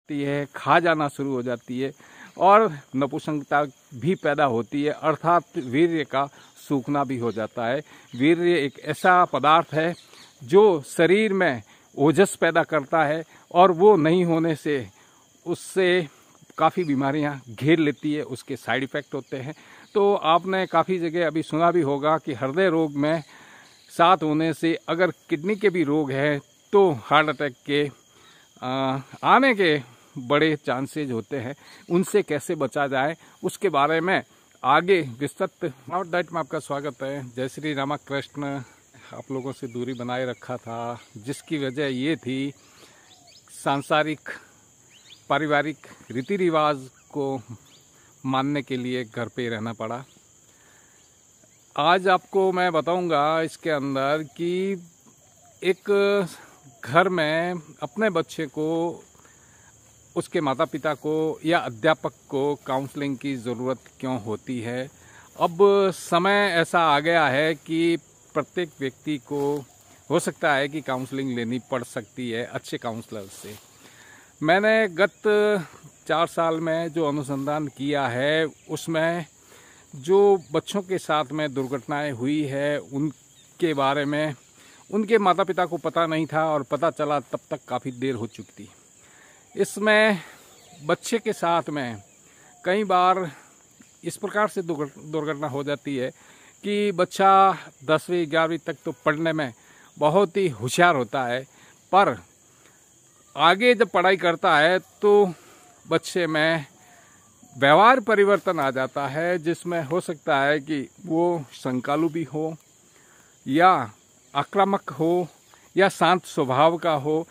है, खा जाना शुरू हो जाती है और नपुंसकता भी पैदा होती है, अर्थात वीर्य का सूखना भी हो जाता है। वीर्य एक ऐसा पदार्थ है जो शरीर में ओजस पैदा करता है और वो नहीं होने से उससे काफ़ी बीमारियां घेर लेती है, उसके साइड इफ़ेक्ट होते हैं। तो आपने काफ़ी जगह अभी सुना भी होगा कि हृदय रोग में साथ होने से अगर किडनी के भी रोग हैं तो हार्ट अटैक के आने के बड़े चांसेज होते हैं। उनसे कैसे बचा जाए उसके बारे में आगे विस्तृत आउट डाइट में आपका स्वागत है। जय श्री रामकृष्ण। आप लोगों से दूरी बनाए रखा था, जिसकी वजह ये थी सांसारिक पारिवारिक रीति रिवाज को मानने के लिए घर पे रहना पड़ा। आज आपको मैं बताऊंगा इसके अंदर कि एक घर में अपने बच्चे को, उसके माता पिता को या अध्यापक को काउंसलिंग की ज़रूरत क्यों होती है। अब समय ऐसा आ गया है कि प्रत्येक व्यक्ति को हो सकता है कि काउंसलिंग लेनी पड़ सकती है अच्छे काउंसलर से। मैंने गत 4 साल में जो अनुसंधान किया है उसमें जो बच्चों के साथ में दुर्घटनाएं हुई है उनके बारे में उनके माता पिता को पता नहीं था और पता चला तब तक काफ़ी देर हो चुकी थी। इसमें बच्चे के साथ में कई बार इस प्रकार से दुर्घटना हो जाती है कि बच्चा 10वीं 11वीं तक तो पढ़ने में बहुत ही होशियार होता है, पर आगे जब पढ़ाई करता है तो बच्चे में व्यवहार परिवर्तन आ जाता है, जिसमें हो सकता है कि वो संकालू भी हो या आक्रामक हो या शांत स्वभाव का हो।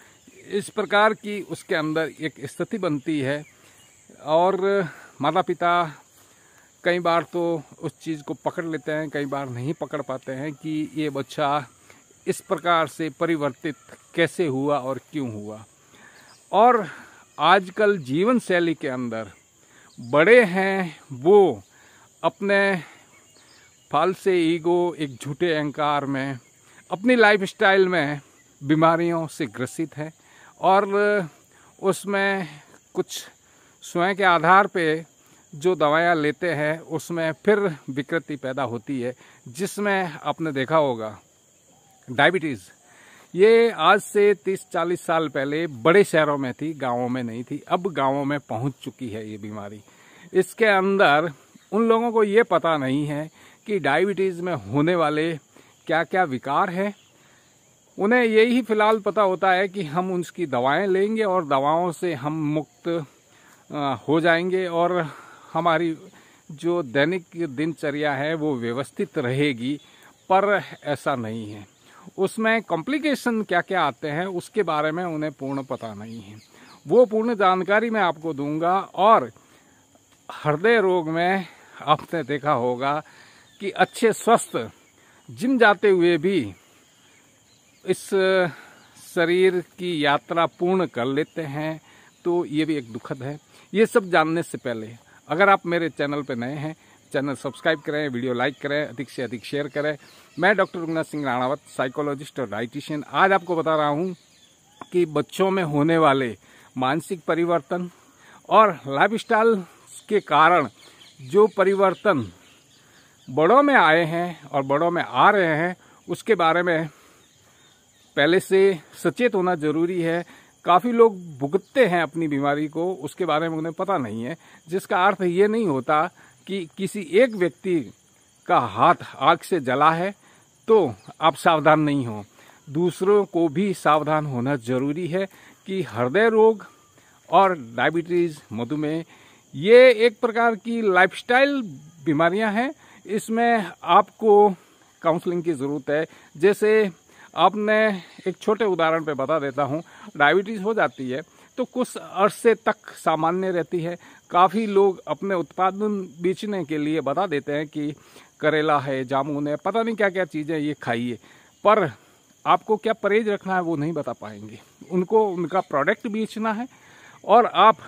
इस प्रकार की उसके अंदर एक स्थिति बनती है और माता पिता कई बार तो उस चीज़ को पकड़ लेते हैं, कई बार नहीं पकड़ पाते हैं कि ये बच्चा इस प्रकार से परिवर्तित कैसे हुआ और क्यों हुआ। और आजकल जीवन शैली के अंदर बड़े हैं वो अपने फालसे ईगो, एक झूठे अहंकार में, अपनी लाइफस्टाइल में बीमारियों से ग्रसित है और उसमें कुछ स्वयं के आधार पे जो दवाइयाँ लेते हैं उसमें फिर विकृति पैदा होती है, जिसमें आपने देखा होगा डायबिटीज़। ये आज से 30-40 साल पहले बड़े शहरों में थी, गांवों में नहीं थी। अब गांवों में पहुंच चुकी है ये बीमारी। इसके अंदर उन लोगों को ये पता नहीं है कि डायबिटीज़ में होने वाले क्या क्या विकार है। उन्हें यही फिलहाल पता होता है कि हम उसकी दवाएं लेंगे और दवाओं से हम मुक्त हो जाएंगे और हमारी जो दैनिक दिनचर्या है वो व्यवस्थित रहेगी, पर ऐसा नहीं है। उसमें कॉम्प्लिकेशन क्या क्या आते हैं उसके बारे में उन्हें पूर्ण पता नहीं है। वो पूर्ण जानकारी मैं आपको दूंगा। और हृदय रोग में आपने देखा होगा कि अच्छे स्वस्थ जिम जाते हुए भी इस शरीर की यात्रा पूर्ण कर लेते हैं, तो ये भी एक दुखद है। ये सब जानने से पहले अगर आप मेरे चैनल पर नए हैं, चैनल सब्सक्राइब करें, वीडियो लाइक करें, अधिक से अधिक शेयर करें। मैं डॉक्टर रघुनाथ सिंह राणावत, साइकोलॉजिस्ट और डाइटिशियन, आज आपको बता रहा हूँ कि बच्चों में होने वाले मानसिक परिवर्तन और लाइफस्टाइल के कारण जो परिवर्तन बड़ों में आए हैं और बड़ों में आ रहे हैं उसके बारे में पहले से सचेत होना जरूरी है। काफ़ी लोग भुगतते हैं अपनी बीमारी को, उसके बारे में उन्हें पता नहीं है, जिसका अर्थ ये नहीं होता कि किसी एक व्यक्ति का हाथ आग से जला है तो आप सावधान नहीं हो। दूसरों को भी सावधान होना जरूरी है कि हृदय रोग और डायबिटीज़, मधुमेह, ये एक प्रकार की लाइफस्टाइल बीमारियां हैं। इसमें आपको काउंसलिंग की ज़रूरत है। जैसे आपने एक छोटे उदाहरण पे बता देता हूँ, डायबिटीज़ हो जाती है तो कुछ अरसे तक सामान्य रहती है। काफ़ी लोग अपने उत्पादन बेचने के लिए बता देते हैं कि करेला है, जामुन है, पता नहीं क्या क्या चीज़ें, ये खाइए, पर आपको क्या परहेज रखना है वो नहीं बता पाएंगे। उनको उनका प्रोडक्ट बेचना है और आप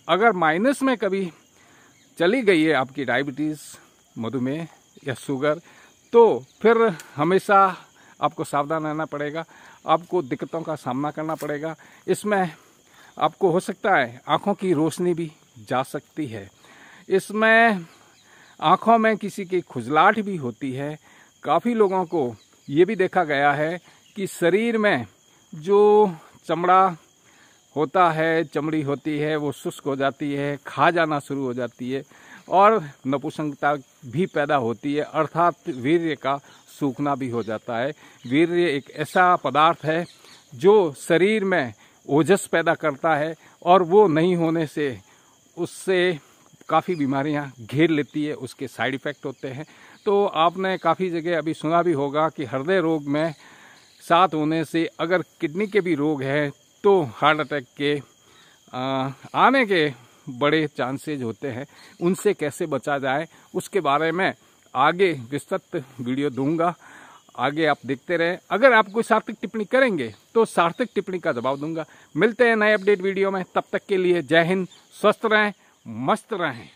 अगर माइनस में कभी चली गई है आपकी डायबिटीज़, मधुमेह या शुगर, तो फिर हमेशा आपको सावधान रहना पड़ेगा, आपको दिक्कतों का सामना करना पड़ेगा। इसमें आपको हो सकता है आँखों की रोशनी भी जा सकती है। इसमें आँखों में किसी की खुजलाहट भी होती है। काफ़ी लोगों को ये भी देखा गया है कि शरीर में जो चमड़ा होता है, चमड़ी होती है, वो शुष्क हो जाती है, खा जाना शुरू हो जाती है और नपुंसकता भी पैदा होती है, अर्थात वीर्य का सूखना भी हो जाता है। वीर्य एक ऐसा पदार्थ है जो शरीर में ओजस पैदा करता है और वो नहीं होने से उससे काफ़ी बीमारियां घेर लेती है, उसके साइड इफ़ेक्ट होते हैं। तो आपने काफ़ी जगह अभी सुना भी होगा कि हृदय रोग में साथ होने से अगर किडनी के भी रोग हैं तो हार्ट अटैक के आने के बड़े चांसेज होते हैं। उनसे कैसे बचा जाए उसके बारे में आगे विस्तृत वीडियो दूंगा, आगे आप देखते रहें। अगर आप कोई सार्थक टिप्पणी करेंगे तो सार्थक टिप्पणी का जवाब दूंगा। मिलते हैं नए अपडेट वीडियो में, तब तक के लिए जय हिंद, स्वस्थ रहें, मस्त रहें।